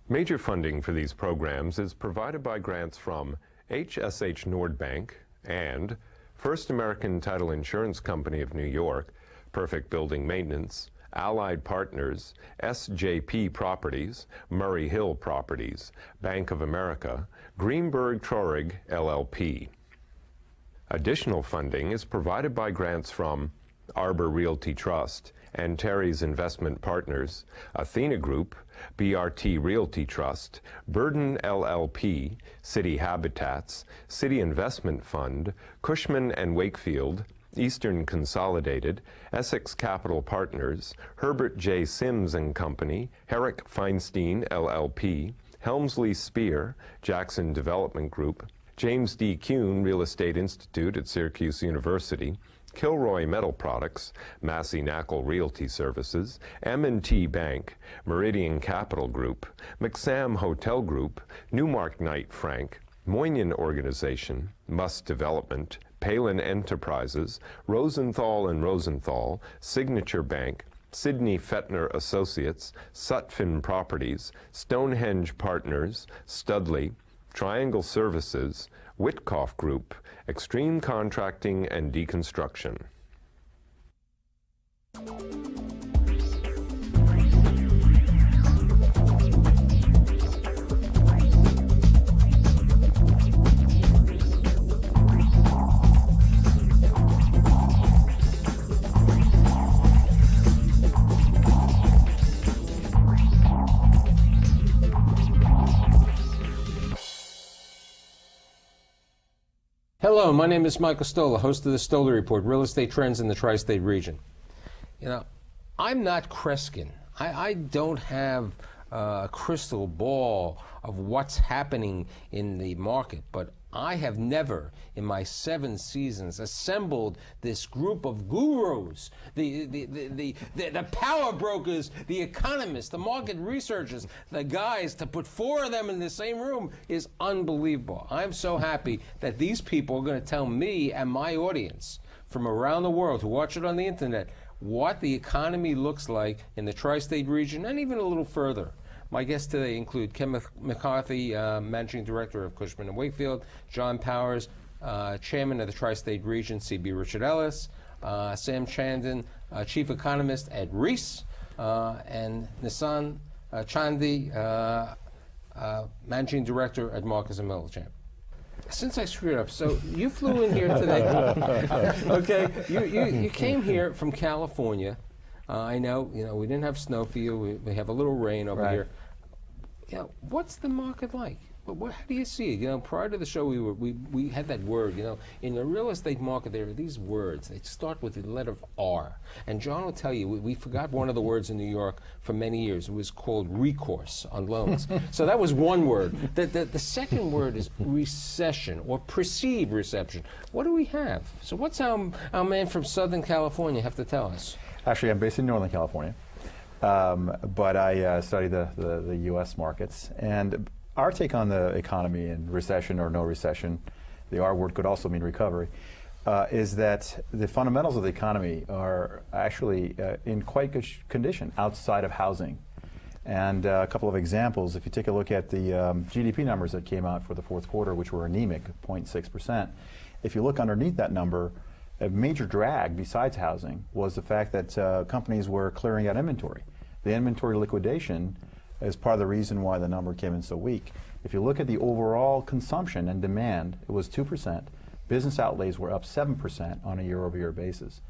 Major funding for these programs is provided by grants from HSH Nordbank and First American Title Insurance Company of New York, Perfect Building Maintenance, Allied Partners, SJP Properties, Murray Hill Properties, Bank of America, Greenberg Traurig LLP. Additional funding is provided by grants from Arbor Realty Trust, Antares Investment Partners, Athena Group, BRT Realty Trust, Burden LLP, City Habitats, City Investment Fund, Cushman & Wakefield, Eastern Consolidated, Essex Capital Partners, Herbert J. Sims & Company, Herrick Feinstein LLP, Helmsley Spear, Jackson Development Group, James D. Kuhn Real Estate Institute at Syracuse University, Kilroy Metal Products, Massey Knackle Realty Services, M&T Bank, Meridian Capital Group, McSam Hotel Group, Newmark Knight Frank, Moynihan Organization, Must Development, Palin Enterprises, Rosenthal & Rosenthal, Signature Bank, Sidney Fettner Associates, Sutphin Properties, Stonehenge Partners, Studley, Triangle Services, Witkoff Group, Extreme Contracting and Deconstruction. Hello, my name is Michael Stoller, host of the Stoller Report, Real Estate Trends in the Tri-State Region. You know, I'm not Kreskin. I don't have a crystal ball of what's happening in the market, but I have never, in my 7 seasons, assembled this group of gurus, the power brokers, the economists, the market researchers, the guys, to put 4 of them in the same room is unbelievable. I'm so happy that these people are going to tell me and my audience from around the world who watch it on the internet what the economy looks like in the tri-state region and even a little further. My guests today include Ken McCarthy, Managing Director of Cushman & Wakefield, John Powers, Chairman of the Tri-State Region, C.B. Richard Ellis, Sam Chandon, Chief Economist at Reese, and Nissan Chandy, Managing Director at Marcus & Millichap. Since I screwed up, so you flew in here today. Okay, you came here from California. I know, we didn't have snow for you. We have a little rain over here. What's the market like? How do you see it? Prior to the show, we had that word. In the real estate market, there are these words. They start with the letter R. And John will tell you, we forgot one of the words in New York for many years. It was called recourse on loans. So that was one word. The second word is recession or perceived recession. What do we have? So what's our man from Southern California have to tell us? Actually, I'm based in Northern California, but I study the U.S. markets. And our take on the economy and recession or no recession, the R word could also mean recovery, is that the fundamentals of the economy are actually in quite good condition outside of housing. And a couple of examples, if you take a look at the GDP numbers that came out for the fourth quarter, which were anemic, 0.6%, if you look underneath that number, a major drag besides housing was the fact that companies were clearing out inventory. The inventory liquidation is part of the reason why the number came in so weak. If you look at the overall consumption and demand, it was 2%. Business outlays were up 7% on a year-over-year basis.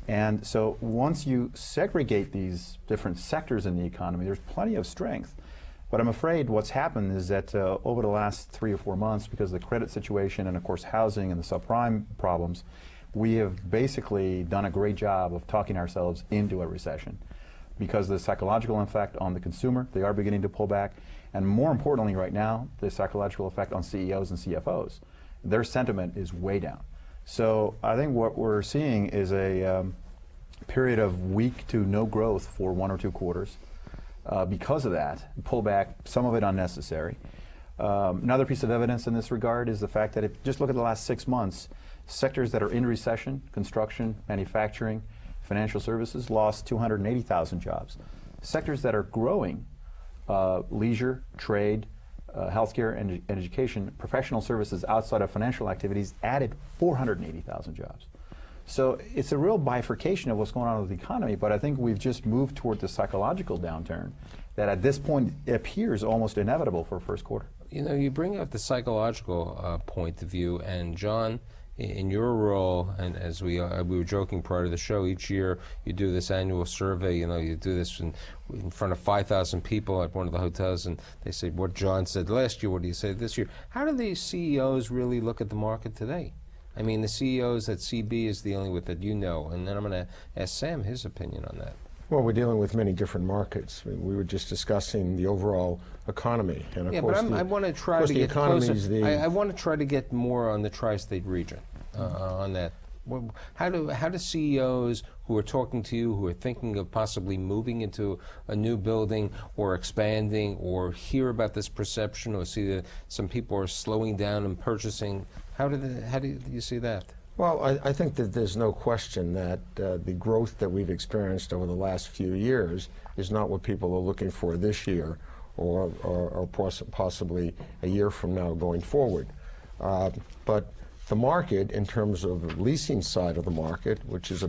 And so once you segregate these different sectors in the economy, there's plenty of strength. But I'm afraid what's happened is that over the last 3 or 4 months, because of the credit situation and of course housing and the subprime problems, we have basically done a great job of talking ourselves into a recession because of the psychological effect on the consumer. They are beginning to pull back. And more importantly right now, the psychological effect on CEOs and CFOs. Their sentiment is way down. So I think what we're seeing is a period of weak to no growth for 1 or 2 quarters. Because of that, pullback, some of it unnecessary. Another piece of evidence in this regard is the fact that if you just look at the last 6 months, sectors that are in recession, construction, manufacturing, financial services, lost 280,000 jobs. Sectors that are growing, leisure, trade, healthcare, and education, professional services outside of financial activities added 480,000 jobs. So it's a real bifurcation of what's going on with the economy, but I think we've just moved toward the psychological downturn that at this point appears almost inevitable for first quarter. You know, you bring up the psychological point of view, and John, in your role, and as we were joking prior to the show, each year you do this annual survey. You know, you do this in front of 5,000 people at one of the hotels, and they say what John said last year, what do you say this year? How do these CEOs really look at the market today? I mean, the CEOs that CB is dealing with that you know, and then I'm going to ask Sam his opinion on that. Well, we're dealing with many different markets. I mean, we were just discussing the overall economy, and of course, I want to try to get closer. I want to try to get more on the tri-state region on that. How do CEOs who are talking to you, who are thinking of possibly moving into a new building or expanding, or hear about this perception, or see that some people are slowing down and purchasing? How do you see that? well, I think that there's no question that the growth that we've experienced over the last few years is not what people are looking for this year or possibly a year from now going forward. But the market, in terms of the leasing side of the market, which is a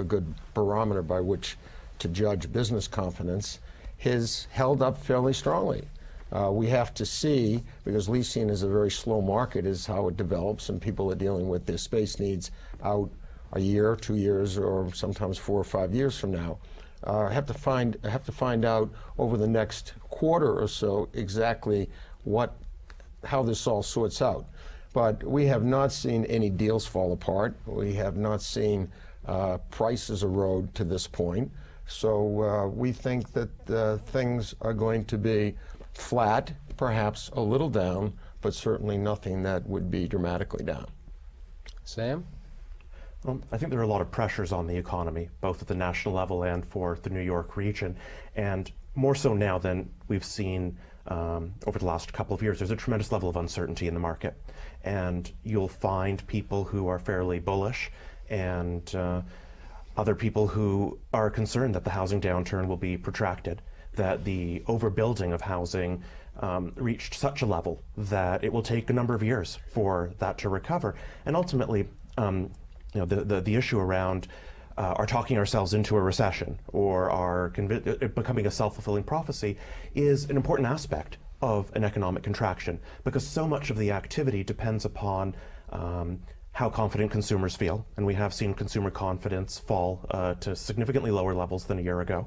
good barometer by which to judge business confidence, has held up fairly strongly. We have to see, because leasing is a very slow market, is how it develops, and people are dealing with their space needs out a year, 2 years, or sometimes 4 or 5 years from now. I have to find out over the next quarter or so exactly how this all sorts out. But we have not seen any deals fall apart. We have not seen prices erode to this point. So we think that things are going to be flat, perhaps a little down, but certainly nothing that would be dramatically down. Sam? Well, I think there are a lot of pressures on the economy, both at the national level and for the New York region, and more so now than we've seen over the last couple of years. There's a tremendous level of uncertainty in the market, and you'll find people who are fairly bullish and other people who are concerned that the housing downturn will be protracted, that the overbuilding of housing reached such a level that it will take a number of years for that to recover. And ultimately, the issue around our talking ourselves into a recession or our becoming a self-fulfilling prophecy is an important aspect of an economic contraction, because so much of the activity depends upon how confident consumers feel, and we have seen consumer confidence fall to significantly lower levels than a year ago.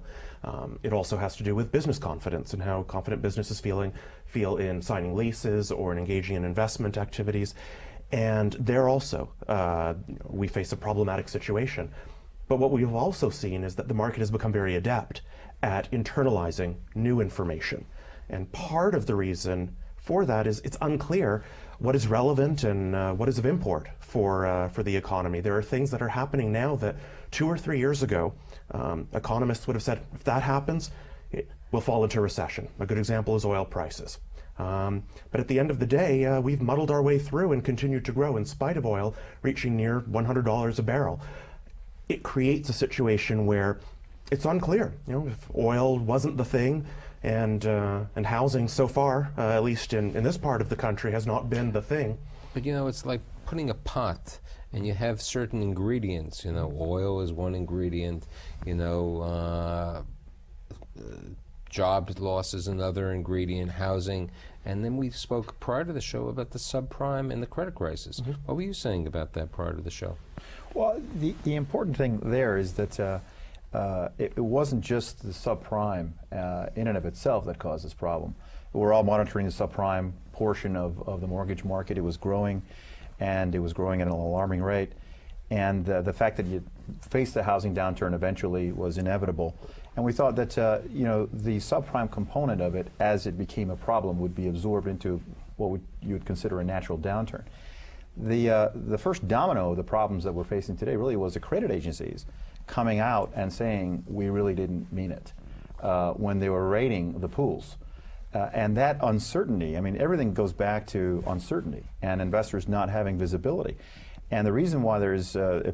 It also has to do with business confidence and how confident businesses feel in signing leases or in engaging in investment activities. And there also, we face a problematic situation. But what we've also seen is that the market has become very adept at internalizing new information. And part of the reason for that is it's unclear what is relevant and what is of import for the economy. There are things that are happening now that 2 or 3 years ago, economists would have said, if that happens, we'll fall into recession. A good example is oil prices. But at the end of the day, we've muddled our way through and continued to grow in spite of oil reaching near $100 a barrel. It creates a situation where it's unclear, if oil wasn't the thing, and housing so far, at least in this part of the country, has not been the thing. But it's like putting a pot, and you have certain ingredients. Oil is one ingredient. Job loss is another ingredient. Housing, and then we spoke prior to the show about the subprime and the credit crisis. Mm-hmm. What were you saying about that prior to the show? Well, the important thing there is that it wasn't just the subprime in and of itself that caused this problem. We're all monitoring the subprime portion of the mortgage market. It was growing, and it was growing at an alarming rate. And the fact that you faced the housing downturn eventually was inevitable. And we thought that the subprime component of it, as it became a problem, would be absorbed into what you would consider a natural downturn. The first domino of the problems that we're facing today really was the credit agencies coming out and saying we really didn't mean it when they were rating the pools. And that uncertainty, everything goes back to uncertainty and investors not having visibility. And the reason why there's a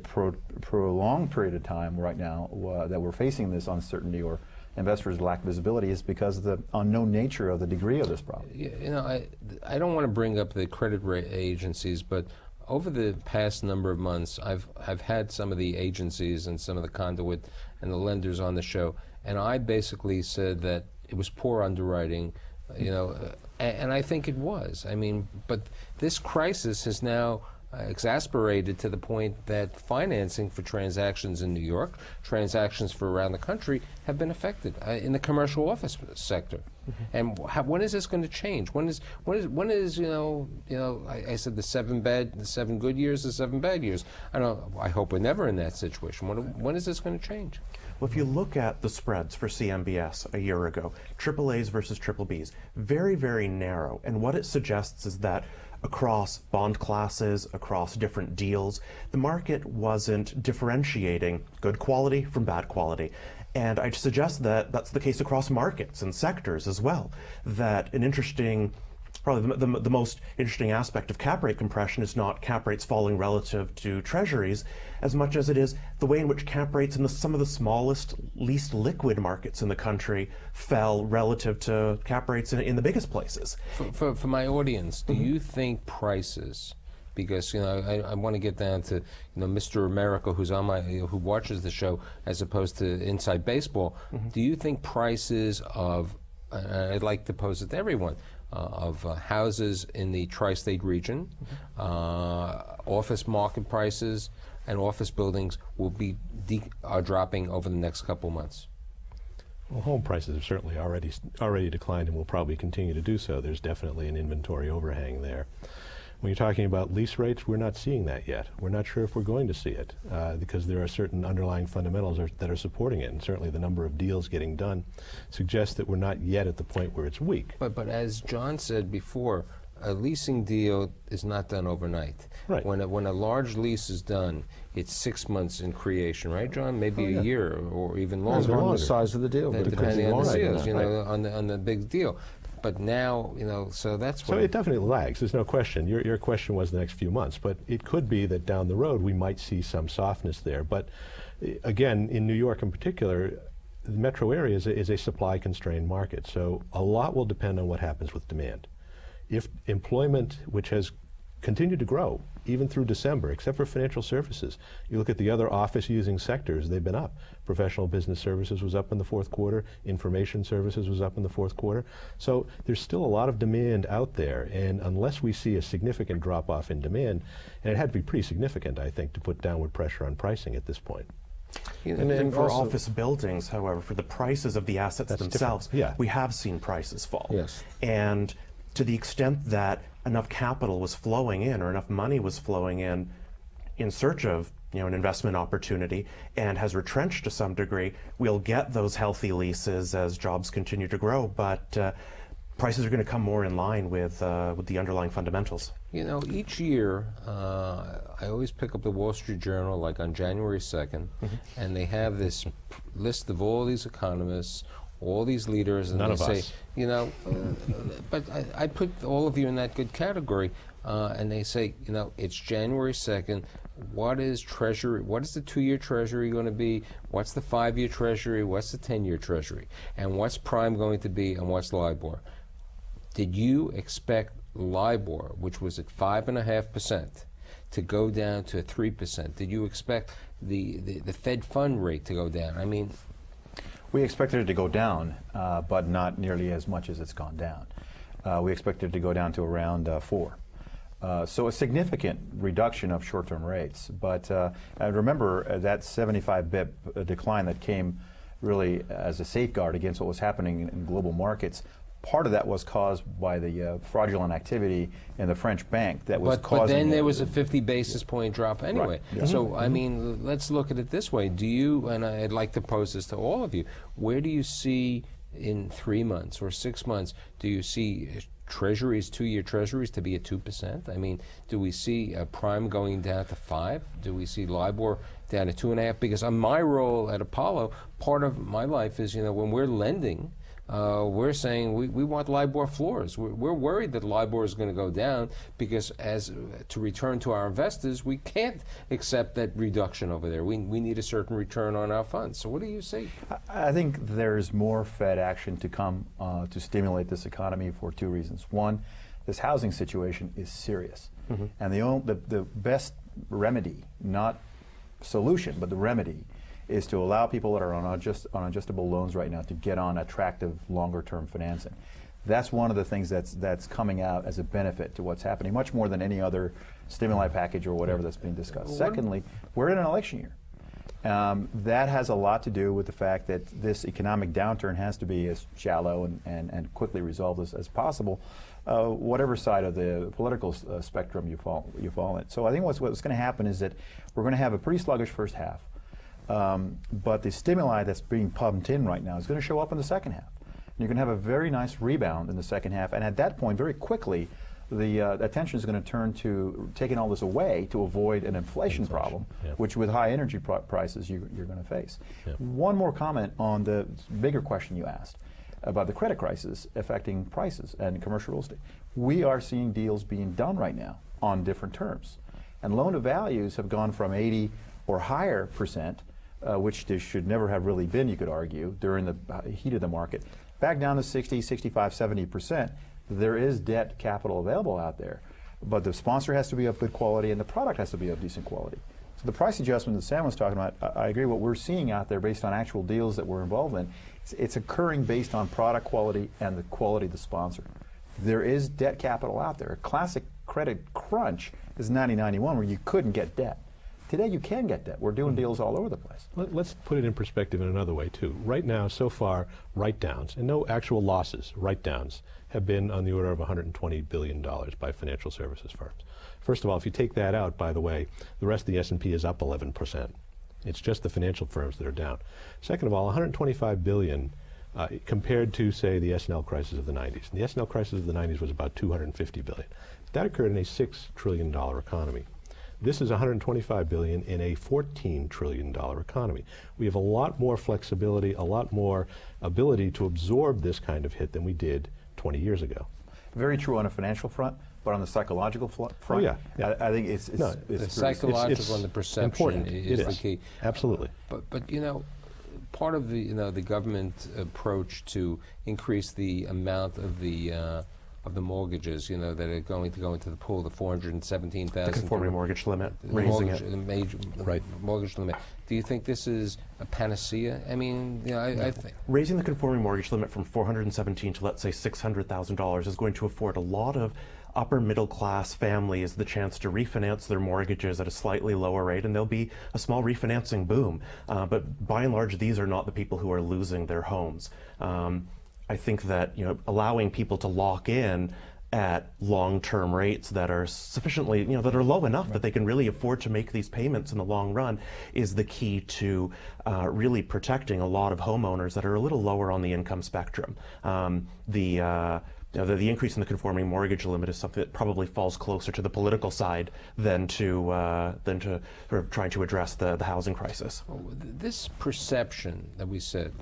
prolonged period of time right now that we're facing this uncertainty or investors lack visibility is because of the unknown nature of the degree of this problem. You know, I don't want to bring up the credit agencies, but over the past number of months, I've had some of the agencies and some of the conduit and the lenders on the show, and I basically said that it was poor underwriting, you know, and I think it was. I mean, but this crisis has now exasperated to the point that financing for transactions in New York, transactions for around the country, have been affected in the commercial office sector. And when is this going to change? When is you know I said the 7 good years, the 7 bad years. I hope we're never in that situation. When is this going to change? Well, if you look at the spreads for CMBS a year ago, AAAs versus BBBs, very, very narrow. And what it suggests is that across bond classes, across different deals, the market wasn't differentiating good quality from bad quality. And I suggest that that's the case across markets and sectors as well. That an interesting, probably the most interesting aspect of cap rate compression is not cap rates falling relative to treasuries as much as it is the way in which cap rates in some of the smallest, least liquid markets in the country fell relative to cap rates in the biggest places. For my audience, do you think prices, because you know I want to get down to Mr. America who's on who watches the show as opposed to inside baseball, do you think prices of, I'd like to pose it to everyone, of houses in the tri-state region, office market prices, and office buildings are dropping over the next couple months? Well, home prices have certainly already declined and will probably continue to do so. There's definitely an inventory overhang there. When you're talking about lease rates, we're not seeing that yet. We're not sure if we're going to see it because there are certain underlying fundamentals that are supporting it, and certainly the number of deals getting done suggests that we're not yet at the point where it's weak. But as John said before, a leasing deal is not done overnight. Right. When a large lease is done, it's 6 months in creation, right, John? Maybe a year or even longer. Depends on the size of the deal. But Depending on the deals, right. on the big deal. But now, so that's So it definitely lags, there's no question. Your question was the next few months, but it could be that down the road we might see some softness there. But again, in New York in particular, the metro area is a supply-constrained market, so a lot will depend on what happens with demand. If employment, which has continued to grow, even through December, except for financial services. You look at the other office-using sectors, they've been up. Professional business services was up in the fourth quarter. Information services was up in the fourth quarter. So there's still a lot of demand out there, and unless we see a significant drop-off in demand, and it had to be pretty significant, I think, to put downward pressure on pricing at this point. And for office buildings, however, for the prices of the assets themselves, we have seen prices fall. Yes. And to the extent that enough capital was flowing in or enough money was flowing in search of an investment opportunity and has retrenched to some degree, we'll get those healthy leases as jobs continue to grow, but prices are going to come more in line with the underlying fundamentals. Each year, I always pick up the Wall Street Journal like on January 2nd, and they have this list of all these economists, all these leaders, and None they of say, us. but I put all of you in that good category, and they say, it's January 2nd, what is Treasury, what is the 2-year Treasury going to be, what's the 5-year Treasury, what's the 10-year Treasury, and what's prime going to be, and what's LIBOR? Did you expect LIBOR, which was at 5.5%, to go down to 3%? Did you expect the Fed fund rate to go down? I mean, we expected it to go down, but not nearly as much as it's gone down. We expected it to go down to around 4. So a significant reduction of short-term rates. But I remember that 75 bip decline that came really as a safeguard against what was happening in global markets. Part of that was caused by the fraudulent activity in the French bank that was causing. But then there was a 50 basis point drop anyway. Right. Yeah. So, I mean, let's look at it this way. Do you, and I'd like to pose this to all of you, where do you see in 3 months or 6 months, do you see Treasuries, 2-year Treasuries to be at 2%? I mean, do we see prime going down to 5? Do we see LIBOR down to 2.5? Because on my role at Apollo, part of my life is, when we're lending, we're saying we want LIBOR floors. We're worried that LIBOR is going to go down because to return to our investors, we can't accept that reduction over there. We need a certain return on our funds. So what do you say? I think there's more Fed action to come to stimulate this economy for two reasons. One, this housing situation is serious. And the best remedy, not solution, but the remedy, is to allow people that are on adjustable loans right now to get on attractive longer-term financing. That's one of the things that's coming out as a benefit to what's happening, much more than any other stimuli package or whatever that's being discussed. Secondly, we're in an election year. That has a lot to do with the fact that this economic downturn has to be as shallow and quickly resolved as possible, whatever side of the political spectrum you fall in. So I think what's going to happen is that we're going to have a pretty sluggish first half, but the stimuli that's being pumped in right now is going to show up in the second half. And you're going to have a very nice rebound in the second half, and at that point, very quickly, the attention is going to turn to taking all this away to avoid an inflation problem, which with high energy prices you're going to face. One more comment on the bigger question you asked about the credit crisis affecting prices and commercial real estate. We are seeing deals being done right now on different terms. And loan to values have gone from 80 or higher percent, which they should never have really been, you could argue, during the heat of the market, back down to 60, 65, 70%. There is debt capital available out there, but the sponsor has to be of good quality and the product has to be of decent quality. So the price adjustment that Sam was talking about, I agree what we're seeing out there based on actual deals that we're involved in, it's occurring based on product quality and the quality of the sponsor. There is debt capital out there. A classic credit crunch is 1991 where you couldn't get debt. Today you can get debt. We're doing deals all over the place. Let's put it in perspective in another way too. Right now, so far, write-downs, and no actual losses, write-downs, have been on the order of $120 billion by financial services firms. First of all, if you take that out, by the way, the rest of the S&P is up 11%. It's just the financial firms that are down. Second of all, $125 billion compared to, say, the S&L crisis of the 90s. And the S&L crisis of the 90s was about $250 billion. That occurred in a $6 trillion economy. This is $125 billion in a $14 trillion economy. We have a lot more flexibility, a lot more ability to absorb this kind of hit than we did 20 years ago. Very true on a financial front, but on the psychological front, I think it's the psychological and the perception important. is the key. Absolutely. But you know, part of the government approach to increase the amount of the mortgages, that are going to go into the pool, the 417,000. The conforming mortgage limit, raising it. Mortgage limit. Do you think this is a panacea? I mean, I think raising the conforming mortgage limit from $417,000 to, let's say, $600,000 is going to afford a lot of upper middle class families the chance to refinance their mortgages at a slightly lower rate, and there'll be a small refinancing boom. But by and large, these are not the people who are losing their homes. I think that allowing people to lock in at long-term rates that are sufficiently, that are low enough that they can really afford to make these payments in the long run is the key to really protecting a lot of homeowners that are a little lower on the income spectrum. The increase in the conforming mortgage limit is something that probably falls closer to the political side than to sort of trying to address the housing crisis. Well, this perception that we said,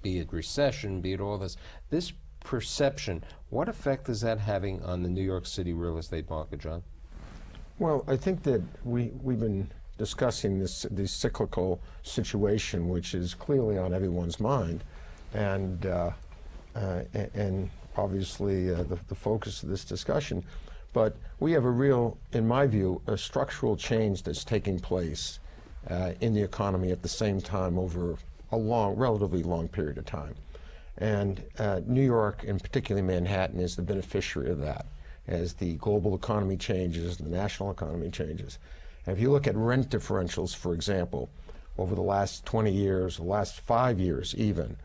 be it recession, be it all this perception, what effect is that having on the New York City real estate market, John? Well, I think that we've been discussing this cyclical situation, which is clearly on everyone's mind, and obviously the focus of this discussion. But we have a real, in my view, a structural change that's taking place in the economy at the same time over a relatively long period of time. And New York, and particularly Manhattan, is the beneficiary of that as the global economy changes, the national economy changes. And if you look at rent differentials, for example, over the last 20 years, the last 5 years even,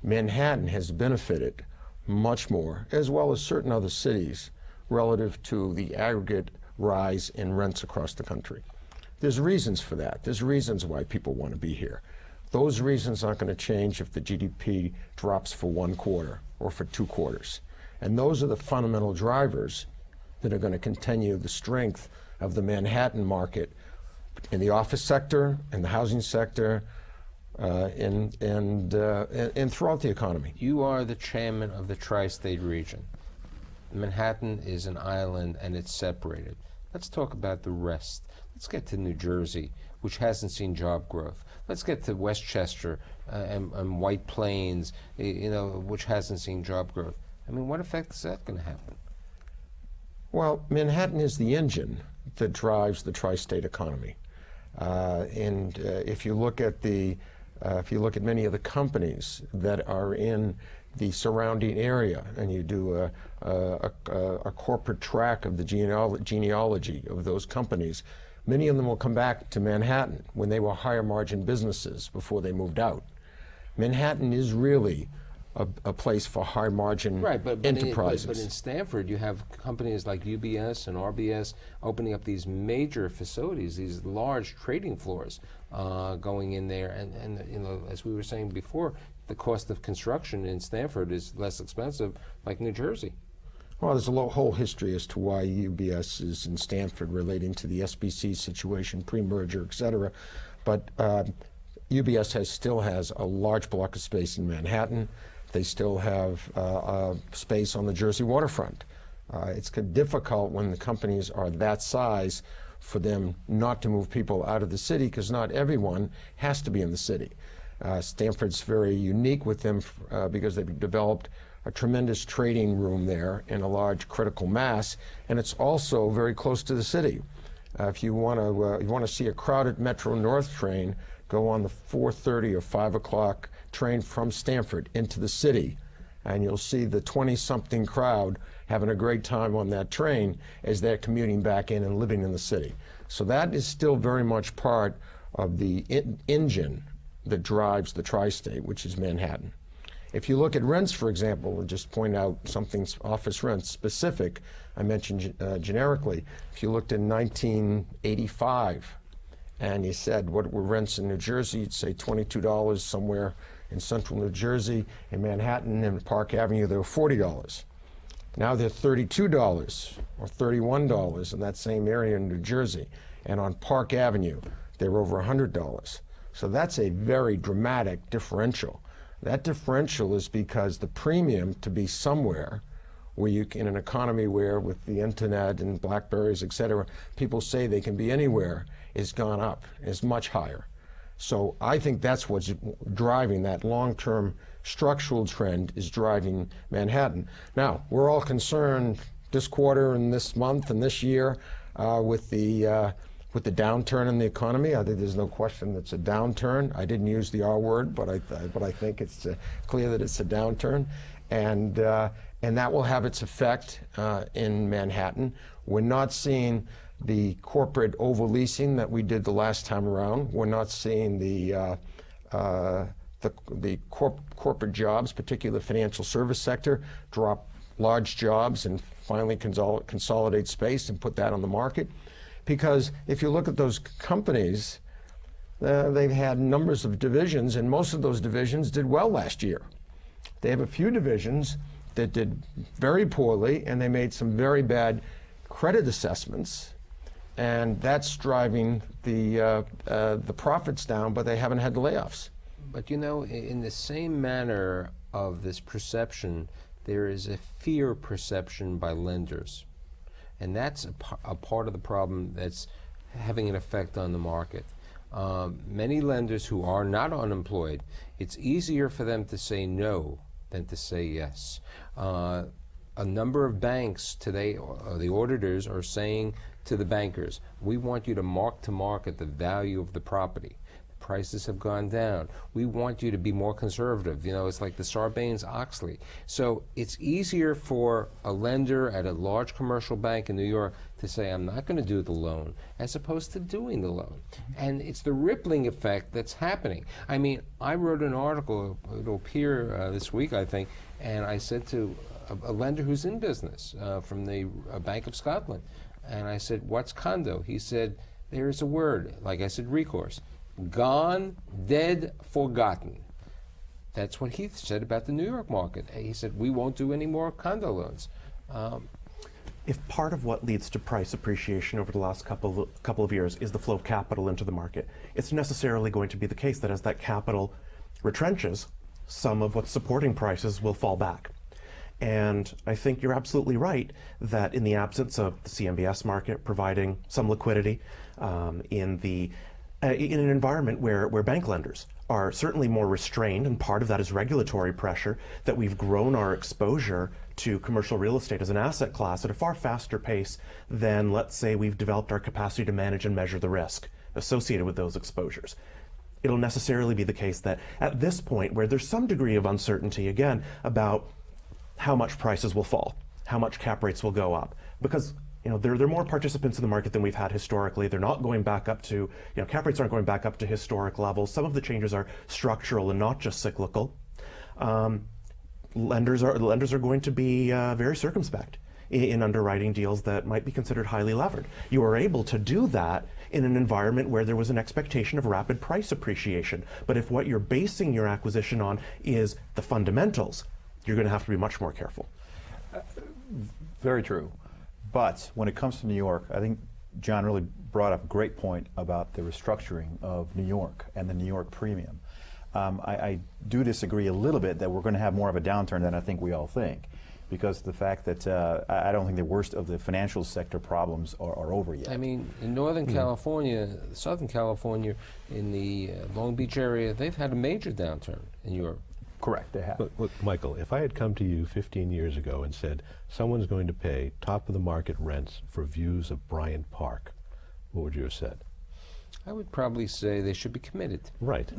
Manhattan has benefited much more, as well as certain other cities, relative to the aggregate rise in rents across the country. There's reasons for that. There's reasons why people want to be here. Those reasons aren't going to change if the GDP drops for 1 quarter or for 2 quarters. And those are the fundamental drivers that are going to continue the strength of the Manhattan market in the office sector, in the housing sector, and throughout the economy. You are the chairman of the tri-state region. Manhattan is an island and it's separated. Let's talk about the rest. Let's get to New Jersey, which hasn't seen job growth. Let's get to Westchester and White Plains, which hasn't seen job growth. I mean, what effect is that going to happen? Well, Manhattan is the engine that drives the tri-state economy. If you look at many of the companies that are in the surrounding area, and you do a corporate track of the genealogy of those companies, many of them will come back to Manhattan when they were higher margin businesses before they moved out. Manhattan is really a place for high margin enterprises. But in Stanford, you have companies like UBS and RBS opening up these major facilities, these large trading floors going in there. And as we were saying before, the cost of construction in Stanford is less expensive, like New Jersey. Well, there's a whole history as to why UBS is in Stanford relating to the SBC situation, pre-merger, et cetera. But UBS still has a large block of space in Manhattan. They still have space on the Jersey waterfront. It's difficult when the companies are that size for them not to move people out of the city, because not everyone has to be in the city. Stanford's very unique with them because they've developed a tremendous trading room there and a large critical mass, and it's also very close to the city. If you want to see a crowded Metro North train, go on the 4:30 or 5 o'clock train from Stanford into the city, and you'll see the 20-something crowd having a great time on that train as they're commuting back in and living in the city. So that is still very much part of the engine that drives the tri-state, which is Manhattan. If you look at rents, for example, and just point out something office rents specific, I mentioned generically, if you looked in 1985 and you said what were rents in New Jersey, you'd say $22 somewhere in central New Jersey. In Manhattan and Park Avenue, they were $40. Now they're $32 or $31 in that same area in New Jersey. And on Park Avenue, they're over $100. So that's a very dramatic differential. That differential is because the premium to be somewhere where you can, in an economy where with the internet and Blackberries, et cetera, people say they can be anywhere, is gone up, is much higher. So I think that's what's driving that long-term structural trend, is driving Manhattan. Now, we're all concerned this quarter and this month and this year with the downturn in the economy. I think there's no question it's a downturn. I didn't use the R word, but I think it's clear that it's a downturn, and that will have its effect in Manhattan. We're not seeing the corporate overleasing that we did the last time around. We're not seeing the corporate jobs, particularly the financial service sector, drop large jobs and finally consolidate space and put that on the market. Because if you look at those companies, they've had numbers of divisions, and most of those divisions did well last year. They have a few divisions that did very poorly, and they made some very bad credit assessments, and that's driving the profits down, but they haven't had the layoffs. But in the same manner of this perception, there is a fear perception by lenders. And that's a part of the problem that's having an effect on the market. Many lenders who are not unemployed, it's easier for them to say no than to say yes. A number of banks today, the auditors are saying to the bankers, we want you to mark to market the value of the property. Prices have gone down. We want you to be more conservative. It's like the Sarbanes-Oxley. So it's easier for a lender at a large commercial bank in New York to say, I'm not going to do the loan, as opposed to doing the loan. And it's the rippling effect that's happening. I mean, I wrote an article, it'll appear this week, I think, and I said to a lender who's in business from the Bank of Scotland, and I said, what's condo? He said, there's a word, like I said, recourse. Gone, dead, forgotten. That's what he said about the New York market. He said, we won't do any more condo loans. if part of what leads to price appreciation over the last couple of years is the flow of capital into the market, it's necessarily going to be the case that as that capital retrenches, some of what's supporting prices will fall back. And I think you're absolutely right that in the absence of the CMBS market providing some liquidity, in an environment where bank lenders are certainly more restrained, and part of that is regulatory pressure, that we've grown our exposure to commercial real estate as an asset class at a far faster pace than, let's say, we've developed our capacity to manage and measure the risk associated with those exposures. It'll necessarily be the case that at this point, where there's some degree of uncertainty, again, about how much prices will fall, how much cap rates will go up, because there are more participants in the market than we've had historically. They're not going back up to, cap rates aren't going back up to historic levels. Some of the changes are structural and not just cyclical. Lenders are going to be very circumspect in underwriting deals that might be considered highly levered. You are able to do that in an environment where there was an expectation of rapid price appreciation. But if what you're basing your acquisition on is the fundamentals, you're going to have to be much more careful. Very true. But when it comes to New York, I think John really brought up a great point about the restructuring of New York and the New York premium. I do disagree a little bit that we're going to have more of a downturn than I think we all think, because the fact that I don't think the worst of the financial sector problems are over yet. I mean, in Northern California, Southern California, in the Long Beach area, they've had a major downturn in Europe. Correct, they have. Look, Michael, if I had come to you 15 years ago and said someone's going to pay top of the market rents for views of Bryant Park, what would you have said? I would probably say they should be committed. Right.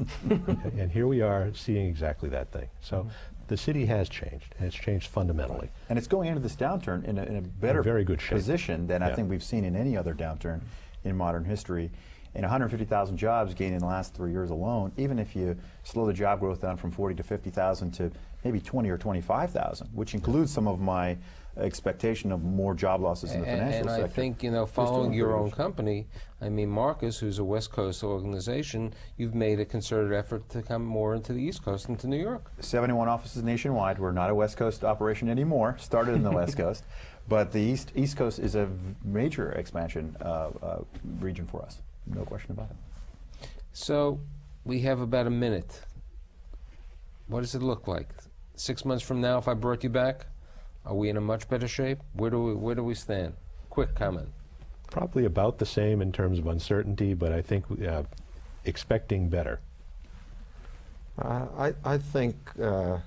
And here we are seeing exactly that thing. So the city has changed, and it's changed fundamentally. And it's going into this downturn in a better very good shape. position than I think we've seen in any other downturn in modern history. And 150,000 jobs gained in the last 3 years alone, even if you slow the job growth down from 40 to 50,000 to maybe 20 or 25,000, which includes some of my expectation of more job losses in the financial sector. And I think, following your own company, I mean, Marcus, who's a West Coast organization, you've made a concerted effort to come more into the East Coast, into New York. 71 offices nationwide. We're not a West Coast operation anymore, started in the West Coast. But the East Coast is a major expansion region for us. No question about it. So we have about a minute. What does it look like? 6 months from now, if I brought you back, are we in a much better shape? Where do we stand? Quick comment. Probably about the same in terms of uncertainty, but I think expecting better. I think a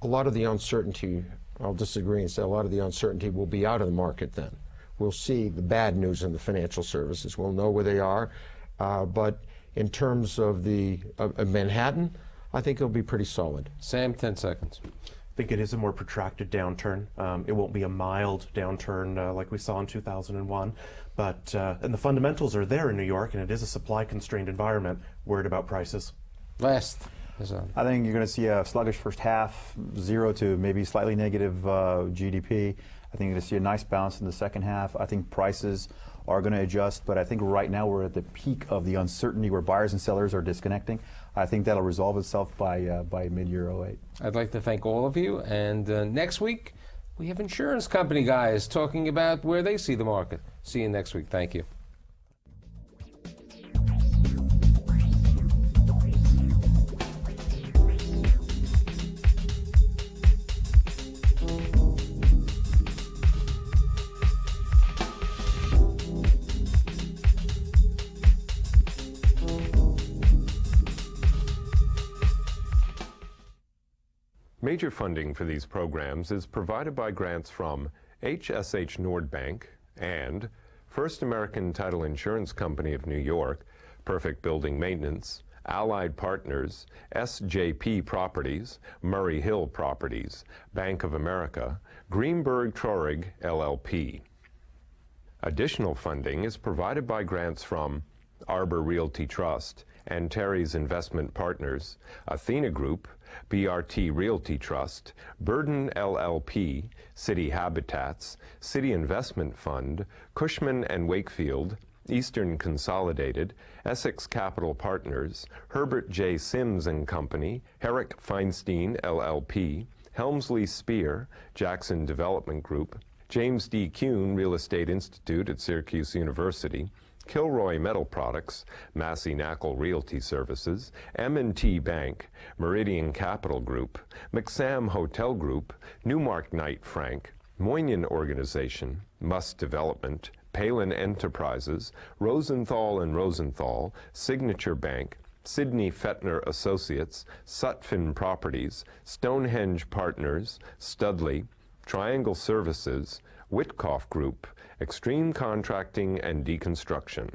lot of the uncertainty, I'll disagree and say a lot of the uncertainty will be out of the market then. We'll see the bad news in the financial services. We'll know where they are. But in terms of Manhattan, I think it'll be pretty solid. Sam, 10 seconds. I think it is a more protracted downturn. It won't be a mild downturn like we saw in 2001, but and the fundamentals are there in New York, and it is a supply-constrained environment. Worried about prices. Last. I think you're going to see a sluggish first half, 0 to maybe slightly negative GDP. I think you're going to see a nice bounce in the second half. I think prices are going to adjust, but I think right now we're at the peak of the uncertainty where buyers and sellers are disconnecting. I think that'll resolve itself by mid-year 08. I'd like to thank all of you, and next week we have insurance company guys talking about where they see the market. See you next week. Thank you. Major funding for these programs is provided by grants from HSH Nordbank and First American Title Insurance Company of New York, Perfect Building Maintenance, Allied Partners, SJP Properties, Murray Hill Properties, Bank of America, Greenberg Traurig LLP. Additional funding is provided by grants from Arbor Realty Trust, Antares Investment Partners, Athena Group, BRT Realty Trust, Burden LLP, City Habitats, City Investment Fund, Cushman & Wakefield, Eastern Consolidated, Essex Capital Partners, Herbert J. Sims & Company, Herrick Feinstein LLP, Helmsley Spear, Jackson Development Group, James D. Kuhn Real Estate Institute at Syracuse University, Kilroy Metal Products, Massey Knackle Realty Services, M&T Bank, Meridian Capital Group, McSam Hotel Group, Newmark Knight Frank, Moynihan Organization, Must Development, Palin Enterprises, Rosenthal and Rosenthal, Signature Bank, Sidney Fettner Associates, Sutphin Properties, Stonehenge Partners, Studley, Triangle Services, Witkoff Group, Extreme Contracting and Deconstruction.